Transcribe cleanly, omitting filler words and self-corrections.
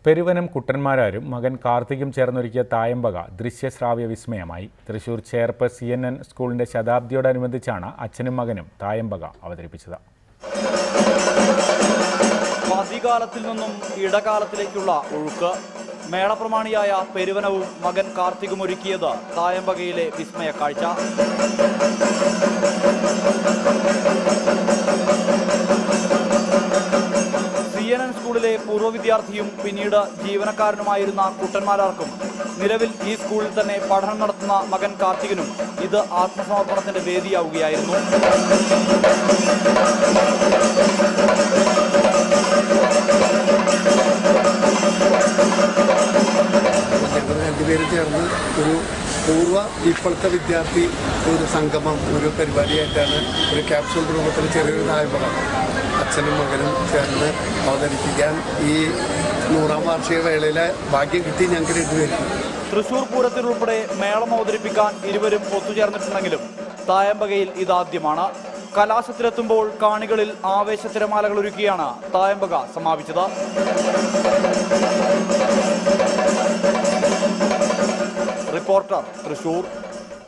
പെരുവനം കുട്ടന്മാരാരും മകൻ കാർത്തികും ചേർന്നൊരുക്കിയ തായമ്പക ദൃശ്യശ്രാവ്യ വിസ്മയമായി. തൃശൂർ ചേർപ്പ് CNN സ്കൂളിന്റെ ശതാബ്ദിയോടനുബന്ധിച്ചാണ് അച്ഛനും മകനും തായമ്പക അവതരിപ്പിച്ചത്. ആദ്യകാലത്തിൽ നിന്നും ഇടകാലത്തിലേക്കുള്ള ഒഴുക്ക്. മേളപ്രമാണിയായ പെരുവനവും മകൻ കാർത്തികും ഒരുക്കിയത് തായമ്പകയിലെ വിസ്മയ കാഴ്ച. CNN സ്കൂളിലെ പൂർവ്വ വിദ്യാർത്ഥിയും പിന്നീട് ജീവനക്കാരനുമായിരുന്ന കുട്ടന്മാരാർക്കും നിലവിൽ ഈ സ്കൂളിൽ തന്നെ പഠനം നടത്തുന്ന മകൻ കാർത്തികിനും ഇത് ആത്മസമർപ്പണത്തിന്റെ വേദിയാവുകയായിരുന്നു. രണ്ടുപേരും ചേർന്ന് ഒരു പൂർവ്വ ഇപ്പോഴത്തെ വിദ്യാർത്ഥി ഒരു സംഗമം, ഒരു പരിപാടിയായിട്ടാണ് ഒരു ക്യാപ്സൂൾ രൂപത്തിൽ ചെറിയൊരു തായമ്പക അച്ഛനും മകനും ചേർന്ന് അവതരിപ്പിക്കാൻ ഈ 100ാം വാർഷിക വേളയിലെ ഭാഗ്യം കിട്ടി ഞങ്ങൾക്ക് രണ്ടുപേരും. തൃശൂർ പൂരത്തിനുൾപ്പെടെ മേളം അവതരിപ്പിക്കാൻ ഇരുവരും ഒത്തുചേർന്നിട്ടുണ്ടെങ്കിലും തായമ്പകയിൽ ഇതാദ്യമാണ്. കലാശത്തിലെത്തുമ്പോൾ കാണികളിൽ ആവേശ തിരമാലകൾ ഒരുക്കിയാണ് തായമ്പക സമാപിച്ചത്. റിപ്പോർട്ടർ, തൃശൂർ.